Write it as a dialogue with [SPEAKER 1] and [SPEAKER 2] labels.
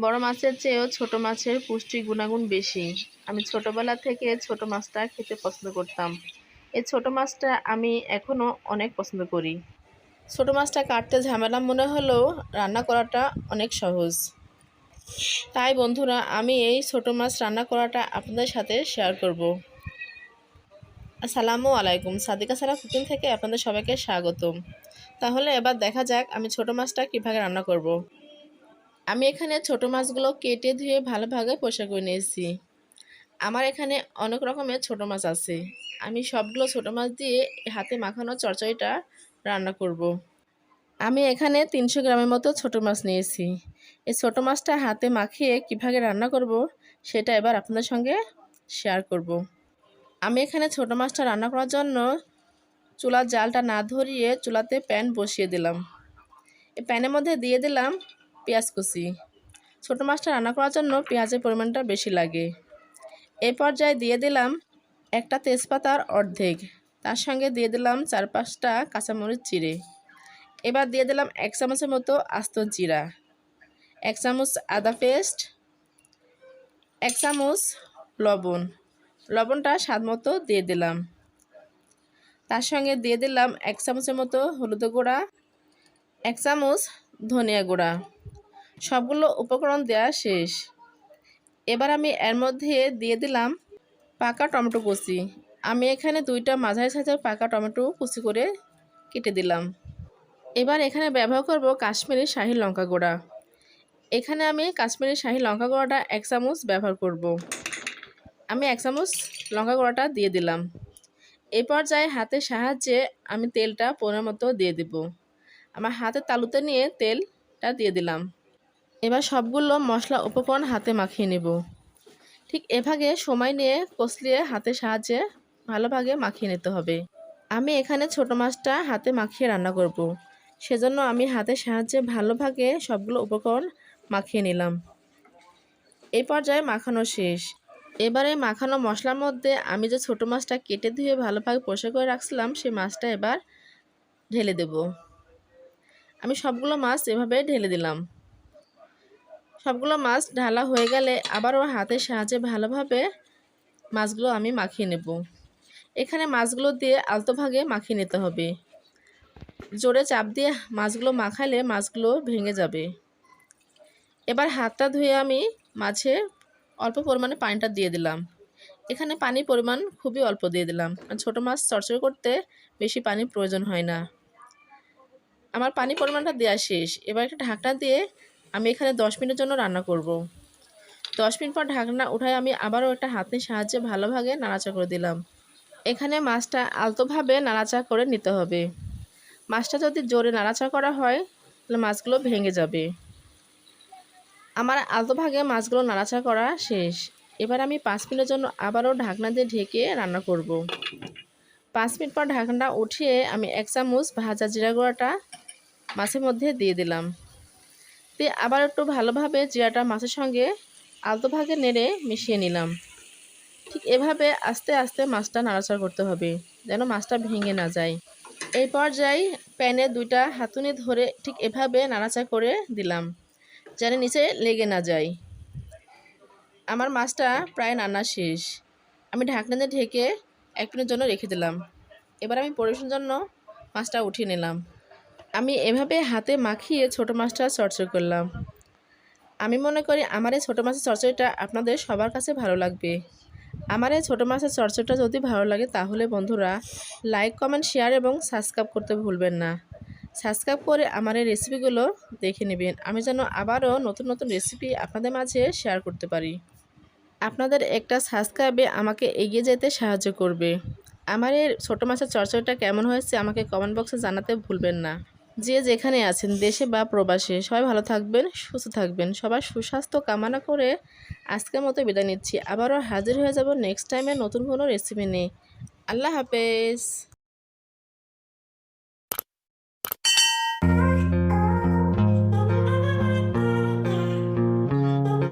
[SPEAKER 1] বড় মাছের চেয়েও ছোট মাছের পুষ্টি গুণাগুণ বেশি। আমি ছোটবেলা থেকে ছোট মাছটা খেতে পছন্দ করতাম। এই ছোট মাছটা আমি এখনও অনেক পছন্দ করি। ছোট মাছটা কাটতে ঝামেলা মনে হলেও রান্না করাটা অনেক সহজ। তাই বন্ধুরা, আমি এই ছোট মাছ রান্না করাটা আপনাদের সাথে শেয়ার করব। আসসালামু আলাইকুম, সাদিকা সারা কুকিং থেকে আপনাদের সবাইকে স্বাগতম। তাহলে এবার দেখা যাক আমি ছোট মাছটা কীভাবে রান্না করব। আমি এখানে ছোট মাছগুলো কেটে ধুয়ে ভালোভাবে পরিষ্কার করে নিয়েছি। আমার এখানে অনেক রকমের ছোট মাছ আছে। আমি সবগুলো ছোট মাছ দিয়ে হাতে মাখানো চচ্চড়িটা রান্না করব। আমি এখানে 300 গ্রামের মতো ছোট মাছ নিয়েছি। এই ছোট মাছটা হাতে মাখিয়ে কীভাবে রান্না করব সেটা এবার আপনাদের সঙ্গে শেয়ার করব। আমি এখানে ছোট মাছটা রান্না করার জন্য চুলার জালটা না ধরিয়ে চুলাতে প্যান বসিয়ে দিলাম। এই প্যানের মধ্যে দিয়ে দিলাম পেঁয়াজ কুচি। ছোট মাছটা রান্না করার জন্য পেঁয়াজের পরিমাণটা বেশি লাগে। এই পর্যায়ে দিয়ে দিলাম একটা তেজপাতার অর্ধেক, তার সঙ্গে দিয়ে দিলাম 4-5টা কাঁচামরিচ চিড়ে। এবার দিয়ে দিলাম 1 চামচের মতো আস্ত জিরা, 1 চামচ আদা পেস্ট, 1 চামচ লবণটা স্বাদ মতো দিয়ে দিলাম। তার সঙ্গে দিয়ে দিলাম 1 চামচের মতো হলুদ গুঁড়া, 1 চামচ ধনিয়া গুঁড়া। সবগুলো উপকরণ দেওয়া শেষ। এবার আমি এর মধ্যে দিয়ে দিলাম পাকা টমেটো কুচি। আমি এখানে 2টা মাঝারি সাইজের পাকা টমেটো কুচি করে কেটে দিলাম। এবার এখানে ব্যবহার করব কাশ্মীরি শাহি লঙ্কা গুঁড়া। এখানে আমি কাশ্মীরি শাহি লঙ্কা গুঁড়াটা 1 চামচ ব্যবহার করব। আমি 1 চামচ লঙ্কা গুঁড়াটা দিয়ে দিলাম। এই পর্যায়ে হাতের সাহায্যে আমি তেলটা পরিমাণ মতো দিয়ে দেব। আমার হাতের তালুতে নিয়ে তেলটা দিয়ে দিলাম। এবার সবগুলো মশলা উপকরণ হাতে মাখিয়ে নেব। ঠিক এভাবে সময় নিয়ে কষলিয়ে হাতের সাহায্যে ভালোভাবে মাখিয়ে নিতে হবে। আমি এখানে ছোট মাছটা হাতে মাখিয়ে রান্না করব। সেজন্য আমি হাতের সাহায্যে ভালোভাবে সবগুলো উপকরণ মাখিয়ে নিলাম। এই পর্যায়ে মাখানো শেষ। এবারে মাখানো মশলার মধ্যে আমি যে ছোট মাছটা কেটে ধুয়ে ভালোভাবে পরিষ্কার করে রাখছিলাম সেই মাছটা এবার ঢেলে দেব। আমি সবগুলো মাছ এভাবে ঢেলে দিলাম। সবগুলো মাছ ঢালা হয়ে গেলে আবারও হাতের সাহায্যে ভালোভাবে মাছগুলো আমি মাখিয়ে নেব। এখানে মাছগুলো দিয়ে আলতোভাবে মাখিয়ে নিতে হবে। জোরে চাপ দিয়ে মাছগুলো মাখালে মাছগুলো ভেঙে যাবে। এবার হাতটা ধুয়ে আমি মাছে অল্প পরিমাণে পানিটা দিয়ে দিলাম। এখানে পানির পরিমাণ খুবই অল্প দিয়ে দিলাম। ছোট মাছ চচ্চড়ি করতে বেশি পানির প্রয়োজন হয় না। আমার পানির পরিমাণটা দেওয়া শেষ। এবার একটা ঢাকনা দিয়ে আমি এখানে 10 মিনিটের জন্য রান্না করব। 10 মিনিট পর ঢাকনা উঠায় আমি আবারও একটা হাতের সাহায্যে ভালোভাবে নাড়াচাড়া করে দিলাম। এখানে মাছটা আলতোভাবে নাড়াচাড়া করে নিতে হবে। মাছটা যদি জোরে নাড়াচাড়া করা হয় তাহলে মাছগুলো ভেঙে যাবে। আমার আলতোভাবে মাছগুলো নাড়াচাড়া করা শেষ। এবার আমি 5 মিনিটের জন্য আবারও ঢাকনা দিয়ে ঢেকে রান্না করব। 5 মিনিট পর ঢাকনাটা উঠিয়ে আমি 1 চামচ ভাজা জিরা গুঁড়াটা মাছের মধ্যে দিয়ে দিলাম। দিয়ে আবার একটু ভালোভাবে জিরাটা মাছের সঙ্গে আলতোভাবে নেড়ে মিশিয়ে নিলাম। ঠিক এভাবে আস্তে আস্তে মাছটা নাড়াচাড়া করতে হবে যেন মাছটা ভেঙে না যায়। এই পর্যায়ে প্যানে 2টা হাতুড়ি ধরে ঠিক এভাবে নাড়াচাড়া করে দিলাম যেন নিচে লেগে না যায়। আমার মাছটা প্রায় রান্না শেষ। আমি ঢাকনা দিয়ে ঢেকে 1 মিনিটের জন্য রেখে দিলাম। এবার আমি পরিবেশনের জন্য মাছটা উঠিয়ে নিলাম। আমি এভাবে হাতে মাখিয়ে ছোট মাছটা চচ্চড়ি করলাম। আমি মনে করি আমার এই ছোটো মাছের চচ্চড়িটা আপনাদের সবার কাছে ভালো লাগবে। আমার এই ছোটো মাছের চচ্চড়িটা যদি ভালো লাগে তাহলে বন্ধুরা লাইক, কমেন্ট, শেয়ার এবং সাবস্ক্রাইব করতে ভুলবেন না। সাবস্ক্রাইব করে আমার এই রেসিপিগুলো দেখে নেবেন, আমি যেন আবারও নতুন নতুন রেসিপি আপনাদের মাঝে শেয়ার করতে পারি। আপনাদের একটা সাবস্ক্রাইবে আমাকে এগিয়ে যেতে সাহায্য করবে। আমার এই ছোটো মাছের চচ্চড়িটা কেমন হয়েছে আমাকে কমেন্ট বক্সে জানাতে ভুলবেন না। যে যেখানে আছেন দেশে বা প্রবাসে সবাই ভালো থাকবেন, সুস্থ থাকবেন। সবার সুস্বাস্থ্য কামনা করে আজকের মতো বিদায় নিচ্ছি। আবারও হাজির হয়ে যাব নেক্সট টাইমে নতুন কোনো রেসিপি নিয়ে। আল্লাহ হাফেজ।